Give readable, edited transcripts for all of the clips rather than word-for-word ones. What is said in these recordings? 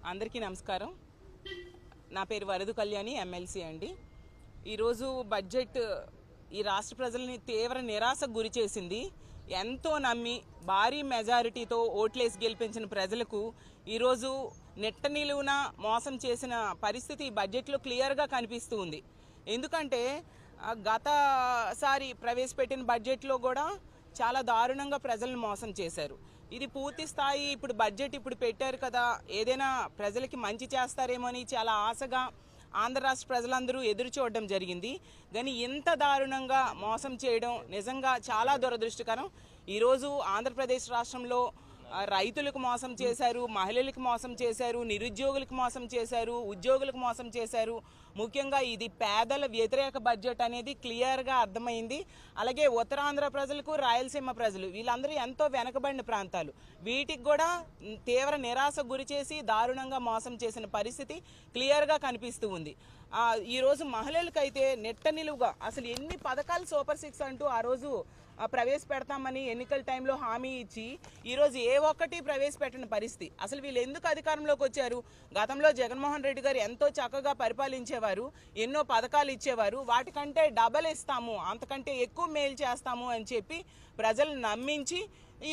అందరికీ నమస్కారం. నా పేరు వరదు కళ్యాణి, ఎమ్మెల్సీ అండి. ఈరోజు బడ్జెట్ ఈ రాష్ట్ర ప్రజల్ని తీవ్ర నిరాశకు గురి చేసింది. ఎంతో నమ్మి భారీ మెజారిటీతో ఓట్లేసి గెలిపించిన ప్రజలకు ఈరోజు నెట్ట నిలువున మోసం చేసిన పరిస్థితి ఈ బడ్జెట్లో క్లియర్గా కనిపిస్తూ ఉంది. ఎందుకంటే గతసారి ప్రవేశపెట్టిన బడ్జెట్లో కూడా చాలా దారుణంగా ప్రజలను మోసం చేశారు. ఇది పూర్తి స్థాయి ఇప్పుడు బడ్జెట్ ఇప్పుడు పెట్టారు కదా, ఏదైనా ప్రజలకి మంచి చేస్తారేమో అని చాలా ఆశగా ఆంధ్ర రాష్ట్ర ప్రజలందరూ ఎదురు చూడడం జరిగింది. కానీ ఇంత దారుణంగా మోసం చేయడం నిజంగా చాలా దురదృష్టకరం. ఈరోజు ఆంధ్రప్రదేశ్ రాష్ట్రంలో రైతులకు మోసం చేశారు, మహిళలకు మోసం చేశారు, నిరుద్యోగులకు మోసం చేశారు, ఉద్యోగులకు మోసం చేశారు. ముఖ్యంగా ఇది పేదల వ్యతిరేక బడ్జెట్ అనేది క్లియర్గా అర్థమైంది. అలాగే ఉత్తరాంధ్ర ప్రజలకు, రాయలసీమ ప్రజలు వీళ్ళందరూ ఎంతో వెనకబడిన ప్రాంతాలు, వీటికి కూడా తీవ్ర నిరాశకు గురి చేసి దారుణంగా మోసం చేసిన పరిస్థితి క్లియర్గా కనిపిస్తూ ఉంది. ఈరోజు మహిళలకైతే నెట్ట నిలువుగా అసలు ఎన్ని పథకాలు సూపర్ 6 అంటూ ఆ రోజు ప్రవేశపెడతామని ఎన్నికల టైంలో హామీ ఇచ్చి ఈరోజు ఏ ఒక్కటి ప్రవేశపెట్టిన పరిస్థితి. అసలు వీళ్ళు ఎందుకు అధికారంలోకి వచ్చారు? గతంలో జగన్మోహన్ రెడ్డి గారు ఎంతో చక్కగా పరిపాలించేవారు, ఎన్నో పథకాలు ఇచ్చేవారు. వాటికంటే డబల్ ఇస్తాము, అంతకంటే ఎక్కువ మేలు చేస్తాము అని చెప్పి ప్రజలను నమ్మించి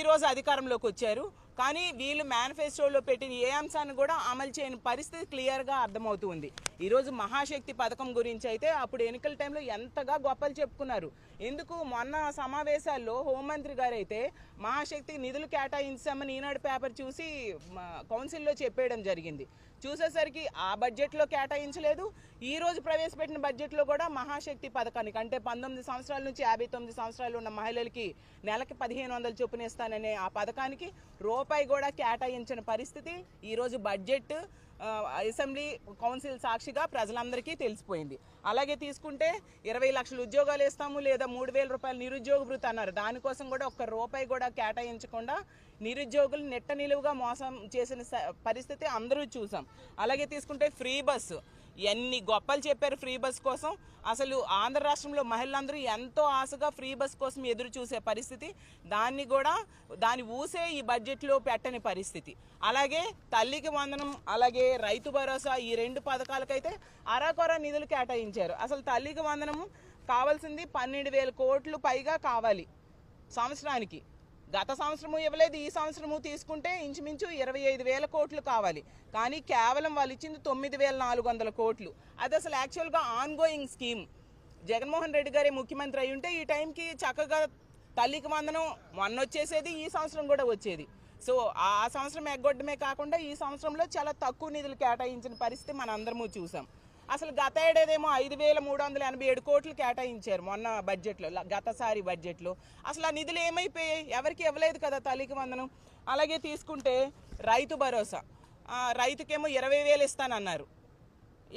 ఈరోజు అధికారంలోకి వచ్చారు. కానీ వీళ్ళు మేనిఫెస్టోలో పెట్టిన ఏ అంశాన్ని కూడా అమలు చేయని పరిస్థితి క్లియర్గా అర్థమవుతుంది. ఈరోజు మహాశక్తి పథకం గురించి అయితే అప్పుడు ఎన్నికల టైంలో ఎంతగా గొప్పలు చెప్పుకున్నారు. ఎందుకు మొన్న సమావేశాల్లో హోంమంత్రి గారు అయితే మహాశక్తికి నిధులు కేటాయించామని ఈనాడు పేపర్ చూసి కౌన్సిల్లో చెప్పేయడం జరిగింది. చూసేసరికి ఆ బడ్జెట్లో కేటాయించలేదు. ఈరోజు ప్రవేశపెట్టిన బడ్జెట్లో కూడా మహాశక్తి పథకానికి అంటే 19 సంవత్సరాల నుంచి 59 సంవత్సరాలు ఉన్న మహిళలకి నెలకి 1500 చొప్పున ఇస్తాననే ఆ పథకానికి రూపాయి కూడా కేటాయించిన పరిస్థితి ఈరోజు బడ్జెట్ అసెంబ్లీ కౌన్సిల్ సాక్షిగా ప్రజలందరికీ తెలిసిపోయింది. అలాగే తీసుకుంటే 20 లక్షల ఉద్యోగాలు ఇస్తాము లేదా 3000 రూపాయలు నిరుద్యోగ భృతి అన్నారు. దానికోసం కూడా ఒక్క రూపాయి కూడా కేటాయించకుండా నిరుద్యోగులు నెట్ట నిలువుగా మోసం చేసిన పరిస్థితి అందరూ చూసాం. అలాగే తీసుకుంటే ఫ్రీ బస్సు ఎన్ని గొప్పలు చెప్పారు ఫ్రీ బస్ కోసం. అసలు ఆంధ్ర రాష్ట్రంలో మహిళలందరూ ఎంతో ఆశగా ఫ్రీ బస్ కోసం ఎదురు చూసే పరిస్థితి, దాన్ని ఊసే ఈ బడ్జెట్లో పెట్టని పరిస్థితి. అలాగే తల్లికి వందనం, అలాగే రైతు భరోసా ఈ 2 పథకాలకైతే అరాకొర నిధులు కేటాయించారు. అసలు తల్లికి వందనము కావాల్సింది 12,000 కోట్లు పైగా కావాలి సంవత్సరానికి. గత సంవత్సరము ఇవ్వలేదు, ఈ సంవత్సరము తీసుకుంటే ఇంచుమించు 25,000 కోట్లు కావాలి. కానీ కేవలం వాళ్ళు ఇచ్చింది 9,400 కోట్లు. అది అసలు యాక్చువల్గా ఆన్గోయింగ్ స్కీమ్. జగన్మోహన్ రెడ్డి గారే ముఖ్యమంత్రి అయి ఉంటే ఈ టైంకి చక్కగా తల్లికి వందనం మొన్న వచ్చేసేది, ఈ సంవత్సరం కూడా వచ్చేది. సో ఆ సంవత్సరం ఎగ్గొట్టమే కాకుండా ఈ సంవత్సరంలో చాలా తక్కువ నిధులు కేటాయించిన పరిస్థితి మనందరము చూసాం. అసలు గత ఏడాదేమో 5,387 కోట్లు కేటాయించారు మొన్న బడ్జెట్లో, గతసారి బడ్జెట్లో. అసలు ఆ నిధులు ఏమైపోయాయి? ఎవరికి ఇవ్వలేదు కదా తల్లికి వందనం. అలాగే తీసుకుంటే రైతు భరోసా, రైతుకేమో 20,000 ఇస్తానన్నారు.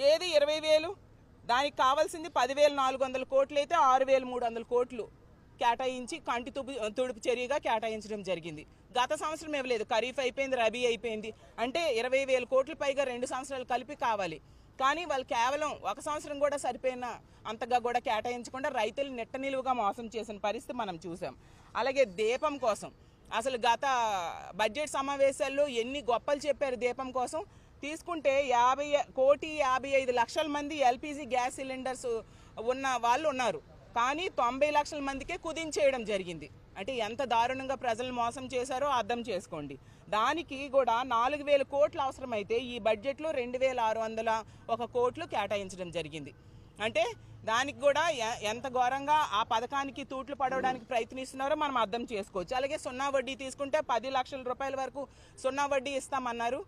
ఏది 20,000? దానికి కావాల్సింది 10,400 కోట్లు అయితే 6,300 కోట్లు కేటాయించి కంటి తుడుపు చర్యగా కేటాయించడం జరిగింది. గత సంవత్సరం ఇవ్వలేదు, ఖరీఫ్ అయిపోయింది, రబీ అయిపోయింది. అంటే 20,000 కోట్లు పైగా 2 సంవత్సరాలు కలిపి కావాలి. కానీ వాళ్ళు కేవలం ఒక సంవత్సరం కూడా సరిపోయిన అంతగా కూడా కేటాయించకుండా రైతులు నెట్ట నిలువుగా మోసం చేసిన పరిస్థితి మనం చూసాం. అలాగే దీపం కోసం అసలు గత బడ్జెట్ సమావేశాల్లో ఎన్ని గొప్పలు చెప్పారు దీపం కోసం. తీసుకుంటే 1,55,00,000 మంది ఎల్పిజి గ్యాస్ సిలిండర్స్ ఉన్న వాళ్ళు ఉన్నారు. కానీ 90 లక్షల మందికే కుదించేయడం జరిగింది. అంటే ఎంత దారుణంగా ప్రజలు మోసం చేశారో అర్థం చేసుకోండి. దానికి కూడా 4,000 కోట్లు అవసరమైతే ఈ బడ్జెట్లో 2,601 కోట్లు కేటాయించడం జరిగింది. అంటే దానికి కూడా ఎంత ఘోరంగా ఆ పథకానికి తూట్లు పడవడానికి ప్రయత్నిస్తున్నారో మనం అర్థం చేసుకోవచ్చు. అలాగే సున్నా వడ్డీ తీసుకుంటే 10 లక్షల రూపాయల వరకు సున్నా వడ్డీ ఇస్తామన్నారు.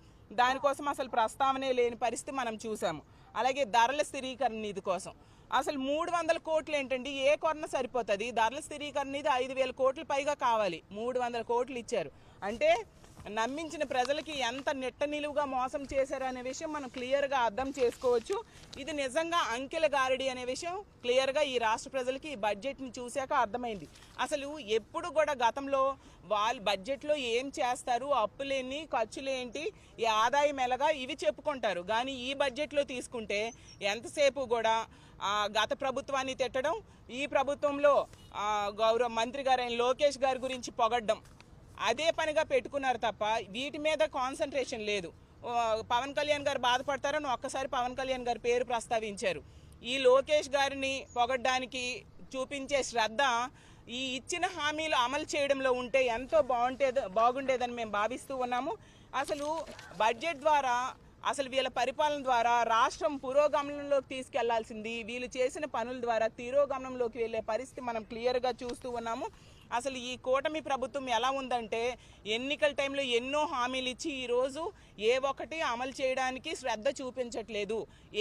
దానికోసం అసలు ప్రస్తావనే లేని పరిస్థితి మనం చూసాము. అలాగే ధరల స్థిరీకరణ నిధి కోసం అసలు 300 కోట్లు ఏంటండి? ఏ కొరన సరిపోతుంది? ధరల స్థిరీకరణ నిధి 5,000 కోట్ల పైగా కావాలి, 300 కోట్లు ఇచ్చారు. అంటే నమ్మించిన ప్రజలకి ఎంత నెట్ట నిలువుగా మోసం చేశారనే విషయం మనం క్లియర్గా అర్థం చేసుకోవచ్చు. ఇది నిజంగా అంకెల గారడి అనే విషయం క్లియర్గా ఈ రాష్ట్ర ప్రజలకి ఈ బడ్జెట్ని చూశాక అర్థమైంది. అసలు ఎప్పుడు కూడా గతంలో వాళ్ళు బడ్జెట్లో ఏం చేస్తారు, అప్పులేని, ఖర్చులేంటి, ఈ ఆదాయం ఎలాగా ఇవి చెప్పుకుంటారు. కానీ ఈ బడ్జెట్లో తీసుకుంటే ఎంతసేపు కూడా గత ప్రభుత్వాన్ని తిట్టడం, ఈ ప్రభుత్వంలో గౌరవ మంత్రి గారైన లోకేష్ గారి గురించి పొగడ్డం, అదే పనిగా పెట్టుకున్నారు తప్ప వీటి మీద కాన్సన్ట్రేషన్ లేదు. పవన్ కళ్యాణ్ గారు బాధపడతారని ఒక్కసారి పవన్ కళ్యాణ్ గారి పేరు ప్రస్తావించారు. ఈ లోకేష్ గారిని పొగడ్డానికి చూపించే శ్రద్ధ ఈ ఇచ్చిన హామీలు అమలు చేయడంలో ఉంటే ఎంతో బాగుండేదని మేము భావిస్తూ ఉన్నాము. అసలు బడ్జెట్ ద్వారా అసలు వీళ్ళ పరిపాలన ద్వారా రాష్ట్రం పురోగమనంలోకి తీసుకెళ్లాల్సింది వీళ్ళు చేసిన పనుల ద్వారా తిరోగమనంలోకి వెళ్ళే పరిస్థితి మనం క్లియర్గా చూస్తూ ఉన్నాము. అసలు ఈ కూటమి ప్రభుత్వం ఎలా ఉందంటే ఎన్నికల టైంలో ఎన్నో హామీలు ఇచ్చి ఈరోజు ఏ ఒక్కటి అమలు చేయడానికి శ్రద్ధ చూపించట్లేదు.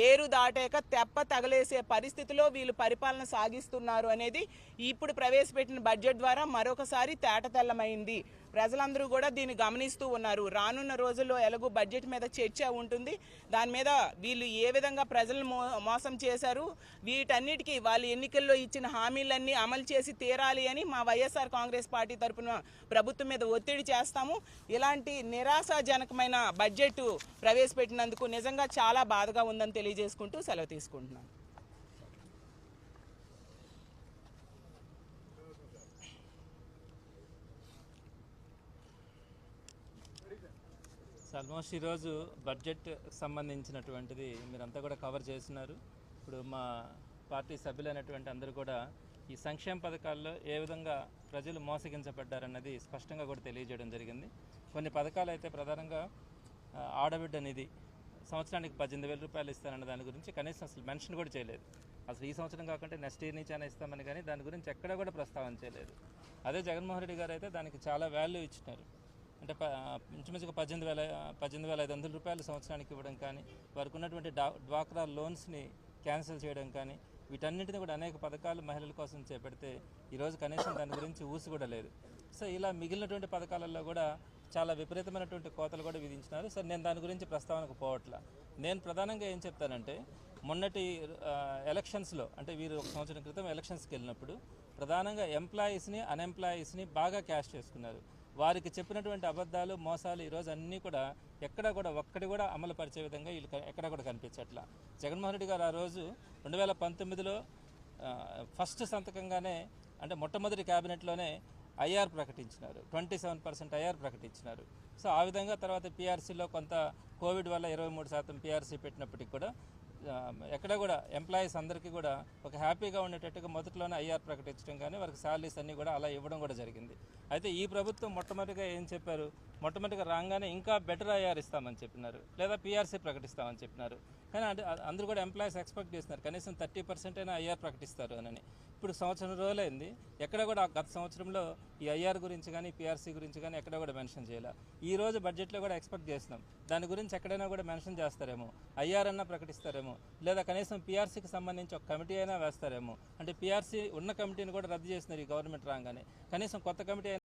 ఏరు దాటాక తెప్ప తగలేసే పరిస్థితిలో వీళ్ళు పరిపాలన సాగిస్తున్నారు అనేది ఇప్పుడు ప్రవేశపెట్టిన బడ్జెట్ ద్వారా మరొకసారి తేటతెల్లమైంది. ప్రజలందరూ కూడా దీన్ని గమనిస్తూ ఉన్నారు. రానున్న రోజుల్లో ఎలాగో బడ్జెట్ మీద చర్చ ఉంటుంది. దాని మీద వీళ్ళు ఏ విధంగా ప్రజలను మోసం చేశారు, వీటన్నిటికీ వాళ్ళు ఎన్నికల్లో ఇచ్చిన హామీలన్నీ అమలు చేసి తీరాలి అని మా వైఎస్ఆర్ కాంగ్రెస్ పార్టీ తరఫున ప్రభుత్వం మీద ఒత్తిడి చేస్తాము. ఇలాంటి నిరాశాజనకమైన బడ్జెట్ ప్రవేశపెట్టినందుకు నిజంగా చాలా బాధగా ఉందని తెలియజేసుకుంటూ సెలవు తీసుకుంటున్నాను. ఆల్మోస్ట్ ఈరోజు బడ్జెట్ సంబంధించినటువంటిది మీరంతా కూడా కవర్ చేస్తున్నారు. ఇప్పుడు మా పార్టీ సభ్యులైనటువంటి అందరూ కూడా ఈ సంక్షేమ పథకాల్లో ఏ విధంగా ప్రజలు మోసగించబడ్డారన్నది స్పష్టంగా కూడా తెలియజేయడం జరిగింది. కొన్ని పథకాలు అయితే ప్రధానంగా ఆడబిడ్డ నిధి సంవత్సరానికి 18,000 రూపాయలు ఇస్తారన్న దాని గురించి కనీసం అసలు మెన్షన్ కూడా చేయలేదు. అసలు ఈ సంవత్సరం కాకుండా నెక్స్ట్ ఇయర్ నుంచి అయినా ఇస్తామని కానీ దాని గురించి ఎక్కడా కూడా ప్రస్తావన చేయలేదు. అదే జగన్మోహన్ రెడ్డి గారు అయితే దానికి చాలా వాల్యూ ఇచ్చినారు. అంటే ఇంచుమించుగా 18,500 రూపాయలు సంవత్సరానికి ఇవ్వడం కానీ, వారికి ఉన్నటువంటి డ్వాక్రా లోన్స్ని క్యాన్సిల్ చేయడం కానీ, వీటన్నింటినీ కూడా అనేక పథకాలు మహిళల కోసం చేపడితే ఈరోజు కనీసం దాని గురించి ఊసి కూడా లేదు. సో ఇలా మిగిలినటువంటి పథకాలలో కూడా చాలా విపరీతమైనటువంటి కోతలు కూడా విధించినారు. సో నేను దాని గురించి ప్రస్తావనకు పోవట్లా. నేను ప్రధానంగా ఏం చెప్తానంటే మొన్నటి ఎలక్షన్స్లో అంటే వీరు 1 సంవత్సరం క్రితం ఎలక్షన్స్కి వెళ్ళినప్పుడు ప్రధానంగా ఎంప్లాయీస్ని అన్ఎంప్లాయీస్ని బాగా క్యాష్ చేసుకున్నారు. వారికి చెప్పినటువంటి అబద్ధాలు మోసాలు ఈరోజు అన్నీ కూడా ఎక్కడ కూడా ఒక్కటి కూడా అమలు పరిచే విధంగా వీళ్ళు ఎక్కడ కూడా కనిపించట్లా. జగన్మోహన్ రెడ్డి గారు ఆ రోజు 2019లో ఫస్ట్ సంతకంగానే అంటే మొట్టమొదటి క్యాబినెట్లోనే ఐఆర్ ప్రకటించినారు. 27% ఐఆర్ ప్రకటించినారు. సో ఆ విధంగా తర్వాత పీఆర్సీలో కొంత కోవిడ్ వల్ల 23% పీఆర్సీ పెట్టినప్పటికీ కూడా ఎక్కడ కూడా ఎంప్లాయీస్ అందరికీ కూడా ఒక హ్యాపీగా ఉండేటట్టుగా మొదట్లోనే ఐఆర్ ప్రకటించడం కానీ వారికి శాలరీస్ అన్నీ కూడా అలా ఇవ్వడం కూడా జరిగింది. అయితే ఈ ప్రభుత్వం మొట్టమొదటిగా ఏం చెప్పారు, మొట్టమొదటిగా రాగానే ఇంకా బెటర్ ఐఆర్ ఇస్తామని చెప్పినారు, లేదా పీఆర్సీ ప్రకటిస్తామని చెప్పినారు. కానీ అంటే అందరూ కూడా ఎంప్లాయీస్ ఎక్స్పెక్ట్ చేస్తున్నారు కనీసం 30% అయినా ఐఆర్ ప్రకటిస్తారు అని. ఇప్పుడు సంవత్సరం రోజులైంది, ఎక్కడ కూడా గత సంవత్సరంలో ఈ ఐఆర్ గురించి కానీ పీఆర్సీ గురించి కానీ ఎక్కడ కూడా మెన్షన్ చేయాలి. ఈ రోజు బడ్జెట్లో కూడా ఎక్స్పెక్ట్ చేస్తున్నాం దాని గురించి ఎక్కడైనా కూడా మెన్షన్ చేస్తారేమో, ఐఆర్ అన్నా ప్రకటిస్తారేమో, లేదా కనీసం పీఆర్సీకి సంబంధించి ఒక కమిటీ అయినా వేస్తారేమో. అంటే పీఆర్సీ ఉన్న కమిటీని కూడా రద్దు చేసినారు ఈ గవర్నమెంట్ రాగానే, కనీసం కొత్త కమిటీ